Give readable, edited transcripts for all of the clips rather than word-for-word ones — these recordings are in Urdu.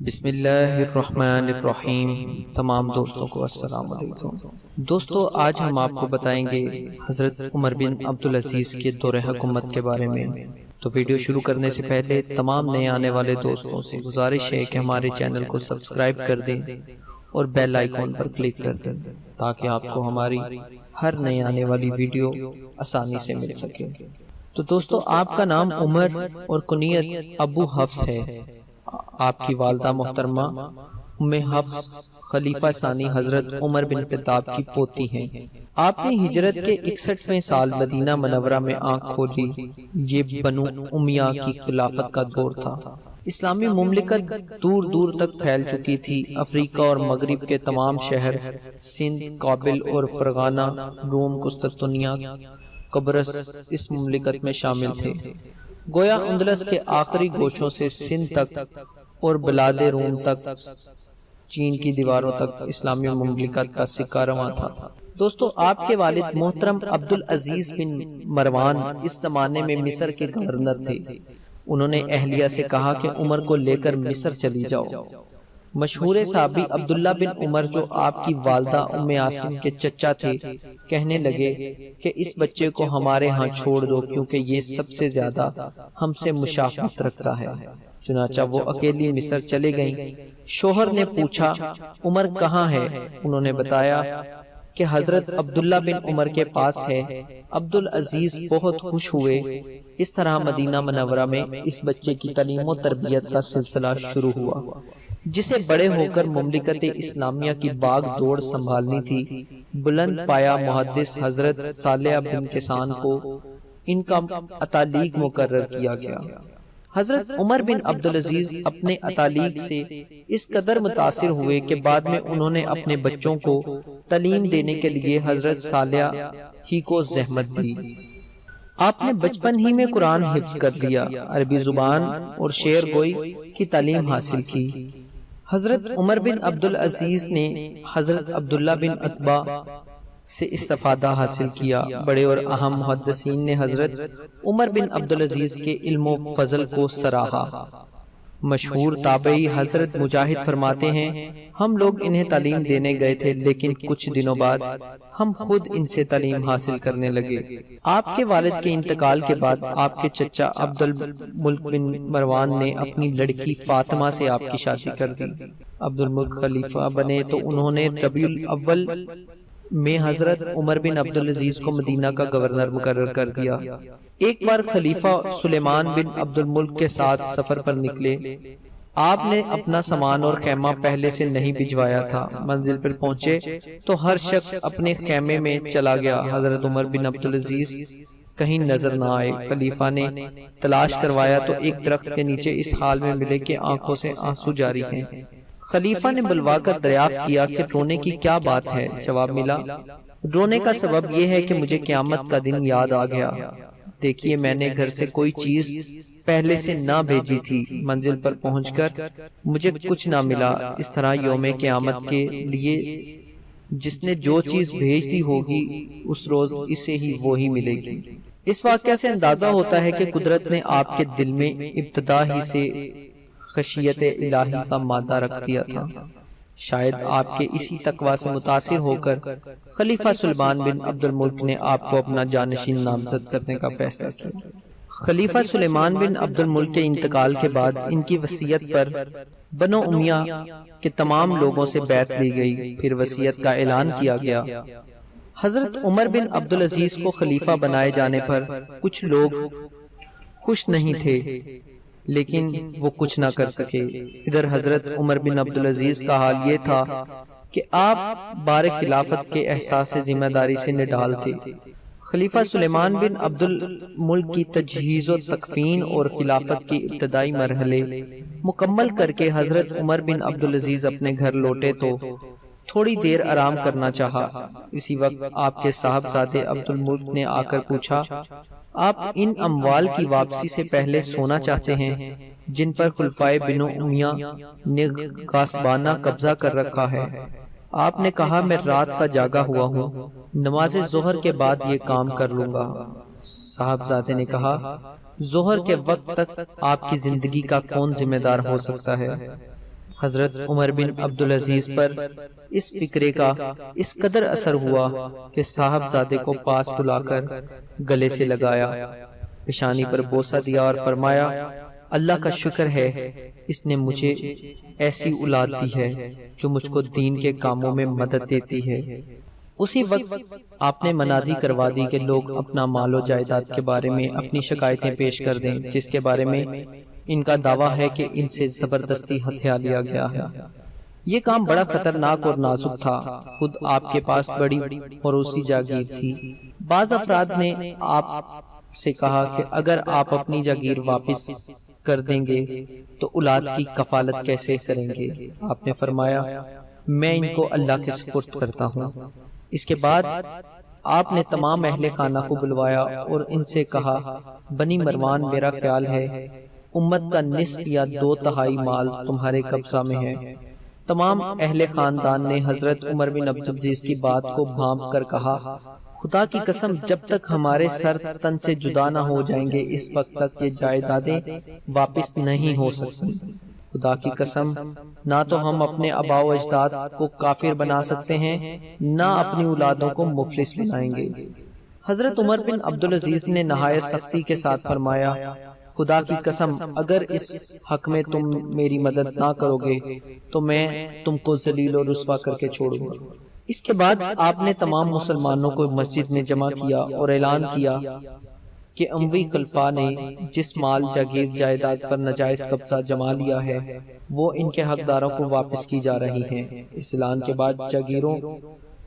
بسم اللہ الرحمن الرحیم۔ تمام دوستوں کو السلام علیکم۔ دوستو آج ہم آپ کو بتائیں گے حضرت عمر بن عبدال عزیز کے دور حکومت کے بارے میں۔ تو ویڈیو شروع کرنے سے پہلے تمام نئے آنے والے دوستوں سے گزارش ہے کہ ہمارے چینل کو سبسکرائب کر دیں اور بیل آئیکن پر کلک کر دیں تاکہ آپ کو ہماری ہر نئے آنے والی ویڈیو آسانی سے مل سکے۔ تو دوستو آپ کا نام عمر اور کنیت ابو حفص ہے۔ آپ کی والدہ محترمہ ام حفص خلیفہ ثانی حضرت عمر بن خطاب کی پوتی ہیں۔ آپ نے ہجرت کے 61ویں سال مدینہ منورہ میں آنکھ کھولی۔ یہ بنو امیہ کی خلافت کا دور تھا۔ اسلامی مملکت دور دور تک پھیل چکی تھی۔ افریقہ اور مغرب کے تمام شہر، سندھ، کابل اور فرغانہ، روم، قسطنطنیہ، قبرص اس مملکت میں شامل تھے۔ گویا اندلس کے آخری گوشوں سے سندھ تک اور بلاد روم تک، چین کی دیواروں تک اسلامی مملکت کا سکہ رواں تھا۔ دوستو آپ کے والد محترم عبدل عزیز بن مروان اس زمانے میں مصر کے گورنر تھے۔ انہوں نے اہلیہ سے کہا کہ عمر کو لے کر مصر چلی جاؤ۔ مشہور صحابی عبداللہ بن عمر جو آپ کی والدہ ام عاصم کے چچا تھے، کہنے لگے کہ اس بچے کو ہمارے ہاں چھوڑ دو کیونکہ یہ سب سے زیادہ ہم سے مشافہت رکھتا ہے۔ چنانچہ وہ اکیلی مصر چلے گئیں۔ شوہر نے پوچھا عمر کہاں ہے؟ انہوں نے بتایا کہ حضرت عبداللہ بن عمر کے پاس ہے۔ عبدال عزیز بہت خوش ہوئے۔ اس طرح مدینہ منورہ میں اس بچے کی تعلیم و تربیت کا سلسلہ شروع ہوا، جسے بڑے ہو کر مملکت اسلامیہ کی باغ دوڑ سنبھالنی تھی۔ بلند پایا محدث حضرت صالح بن کیسان کو ان کا اتالیق مقرر کیا گیا۔ حضرت عمر بن عبدالعزیز اپنے اتالیق سے اس قدر متاثر ہوئے کہ بعد میں انہوں نے اپنے بچوں کو تعلیم دینے کے لیے حضرت صالح ہی کو زحمت دی۔ آپ نے بچپن ہی میں قرآن حفظ کر لیا، عربی زبان اور شعر گوئی کی تعلیم حاصل کی۔ حضرت عمر بن عبدالعزیز نے حضرت عبداللہ بن عتبہ سے استفادہ حاصل کیا۔ بڑے اور اہم محدثین نے حضرت عمر بن عبدالعزیز کے علم و فضل کو سراہا۔ مشہور تابعی حضرت مجاہد فرماتے ہیں ہم لوگ انہیں تعلیم دینے گئے تھے لیکن کچھ دنوں بعد ہم خود ان سے تعلیم حاصل کرنے لگے۔ آپ کے والد کے انتقال کے بعد آپ کے چچا عبد الملک بن مروان نے اپنی لڑکی فاطمہ سے آپ کی شادی کر دی۔ عبد الملک خلیفہ بنے تو انہوں نے ربیع الاول میں حضرت عمر بن عبدالعزیز کو مدینہ کا گورنر مقرر کر دیا۔ ایک بار خلیفہ سلیمان بن عبد الملک کے ساتھ سفر پر نکلے۔ آپ نے اپنا سامان اور خیمہ پہلے سے نہیں بھجوایا تھا۔ منزل پر پہنچے تو ہر شخص اپنے خیمے میں چلا گیا۔ حضرت عمر بن عبدالعزیز کہیں نظر نہ آئے۔ خلیفہ نے تلاش کروایا تو ایک درخت کے نیچے اس حال میں ملے کہ آنکھوں سے آنسو جاری ہیں۔ خلیفہ نے بلوا کر دریافت کیا کہ رونے کی کیا بات ہے؟ جواب ملا رونے کا سبب یہ ہے کہ مجھے قیامت کا دن یاد آ گیا۔ دیکھیے میں نے گھر سے کوئی چیز پہلے سے نہ بھیجی تھی، منزل پر پہنچ کر مجھے کچھ نہ ملا۔ اس طرح یوم قیامت کے لیے جس نے جو چیز بھیج دی ہوگی اس روز اسے ہی وہی ملے گی۔ اس واقعہ سے اندازہ ہوتا ہے کہ قدرت نے آپ کے دل میں ابتدا ہی سے خشیت الہی کا مادہ رکھ دیا تھا۔ شاید آپ کے اسی تقوی سے متاثر ہو کر خلیفہ سلیمان بن عبد الملک نے آپ کو اپنا جانشین نامزد کرنے کا فیصلہ کیا۔ خلیفہ سلیمان بن عبد الملک کے انتقال کے بعد ان کی وصیت پر بنو امیہ کے تمام لوگوں سے بیعت لی گئی۔ پھر وصیت کا اعلان کیا گیا۔ حضرت عمر بن عبدالعزیز کو خلیفہ بنائے جانے پر کچھ لوگ خوش نہیں تھے لیکن وہ کچھ نہ کر سکے۔ ادھر حضرت عمر بن عبدالعزیز کا حال یہ تھا کہ آپ بار خلافت کے احساس سے ذمہ داری سے نڈال تھے۔ خلیفہ سلیمان بن عبد الملک کی تجہیز و تکفین اور خلافت کی ابتدائی مرحلے مکمل کر کے حضرت عمر بن عبدالعزیز اپنے گھر لوٹے تو تھوڑی دیر آرام کرنا چاہا۔ اسی وقت آپ کے صاحبزادے عبد الملک نے آ کر پوچھا آپ ان اموال کی واپسی سے پہلے سونا چاہتے ہیں جن پر خلفائے بنو امیہ نے غاصبانہ قبضہ کر رکھا ہے؟ آپ نے کہا میں رات کا جاگا ہوا ہوں، نماز ظہر کے بعد یہ کام کر لوں گا۔ صاحبزادے نے کہا ظہر کے وقت تک آپ کی زندگی کا کون ذمہ دار ہو سکتا ہے؟ حضرت عمر بن عبدال عزیز پر اس فکرے کا اس قدر اثر ہوا کہ صاحب زادے کو پاس بلا کر گلے سے لگایا، پیشانی پر بوسہ دیا اور فرمایا، اللہ کا شکر ہے اس نے مجھے ایسی اولاد دی ہے جو مجھ کو دین کے کاموں میں مدد دیتی ہے۔ اسی وقت آپ نے منادی کروا دی کہ لوگ اپنا مال و جائیداد کے بارے میں اپنی شکایتیں پیش کر دیں، جس کے بارے میں ان کا دعویٰ ہے کہ ان سے زبردستی ہتھیا لیا گیا ہے۔ یہ کام بڑا خطرناک اور نازک تھا۔ خود آپ کے پاس بڑی موروثی جاگیر تھی۔ بعض افراد نے آپ سے کہا کہ اگر آپ اپنی جاگیر واپس کر دیں گے تو اولاد کی کفالت کیسے کریں گے؟ آپ نے فرمایا، میں ان کو اللہ کے سپرد کرتا ہوں۔ اس کے بعد آپ نے تمام اہل خانہ کو بلوایا اور ان سے کہا، بنی مروان، میرا خیال ہے امت کا نصف یا 2/3 مال تمہارے قبضہ میں ہے۔ تمام اہل خاندان نے حضرت عمر بن عبدالعزیز کی بات کو بھانپ کر کہا، خدا کی قسم جب تک ہمارے سر تن سے جدا نہ ہو جائیں گے اس وقت تک یہ جائیدادیں واپس نہیں ہو سکتی۔ خدا کی قسم نہ تو ہم اپنے آباء و اجداد کو کافر بنا سکتے ہیں، نہ اپنی اولادوں کو مفلس بنائیں گے۔ حضرت عمر بن عبدالعزیز نے نہایت سختی کے ساتھ فرمایا، خدا کی قسم اگر اس حق میں تم میری مدد نہ کرو گے تو میں تم کو ذلیل و رسوا کر کے چھوڑوں گا۔ اس کے بعد آپ نے تمام مسلمانوں کو مسجد میں جمع کیا اور اعلان کیا کہ اموی خلفاء نے جس مال جاگیر جائیداد پر ناجائز قبضہ جما لیا ہے وہ ان کے حقداروں کو واپس کی جا رہی ہیں۔ اس اعلان کے بعد جاگیروں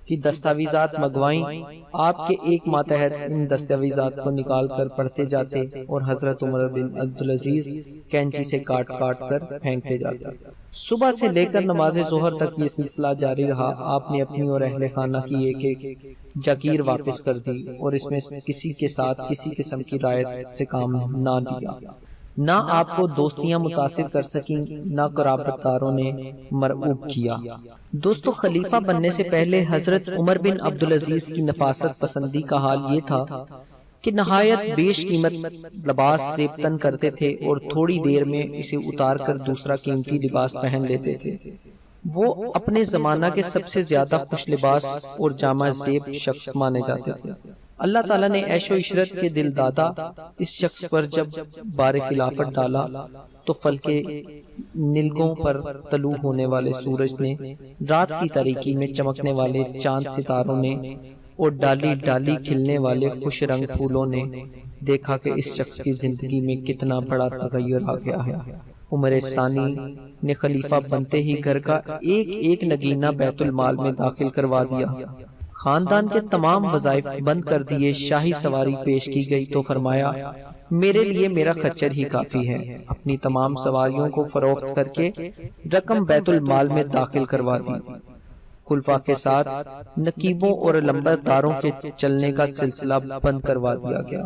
کی دستاویزات منگوائیں۔ آپ کے ایک ماتحت ان دستاویزات کو نکال کر پڑھتے جاتے اور حضرت عمر بن عبدالعزیز کینچی سے کاٹ کاٹ کر پھینکتے جاتے۔ صبح سے لے کر نماز ظہر تک یہ سلسلہ جاری رہا۔ آپ نے اپنی اور اہل خانہ کی ایک ایک جاگیر واپس کر دی اور اس میں کسی کے ساتھ کسی قسم کی رعایت سے کام نہ لیا۔ نہ آپ کو دوستیاں متاثر کر سکیں، نہ قرابت داروں نے مرعوب کیا۔ دوستو، خلیفہ بننے سے پہلے حضرت عمر بن عبدالعزیز کی نفاست پسندی کا حال یہ تھا کہ نہایت بیش قیمت لباس زیب تن کرتے تھے اور تھوڑی دیر میں اسے اتار کر دوسرا قیمتی لباس پہن لیتے تھے۔ وہ اپنے زمانہ کے سب سے زیادہ خوش لباس اور جامع زیب شخص مانے جاتے تھے۔ اللہ تعالیٰ نے عیش و عشرت کے دل دادا اس شخص پر جب بار خلافت ڈالا تو فلک نلگوں پر طلوع ہونے والے سورج نے، رات کی تاریکی میں چمکنے والے چاند ستاروں نے اور ڈالی ڈالی کھلنے والے خوش رنگ پھولوں نے دیکھا کہ اس شخص کی زندگی میں کتنا بڑا تغیر آ گیا ہے۔ عمر ثانی نے خلیفہ بنتے ہی گھر کا ایک ایک نگینہ بیت المال میں داخل کروا دیا۔ خاندان کے تمام وظائف بند کر دیے۔ شاہی سواری پیش کی گئی تو فرمایا، میرے لیے میرا خچر ہی کافی ہے۔ اپنی تمام سواریوں کو فروخت کر کے رقم بیت المال میں داخل کروا دی۔ خلفاء کے ساتھ نقیبوں اور لمبرداروں کے چلنے کا سلسلہ بند کروا دیا گیا۔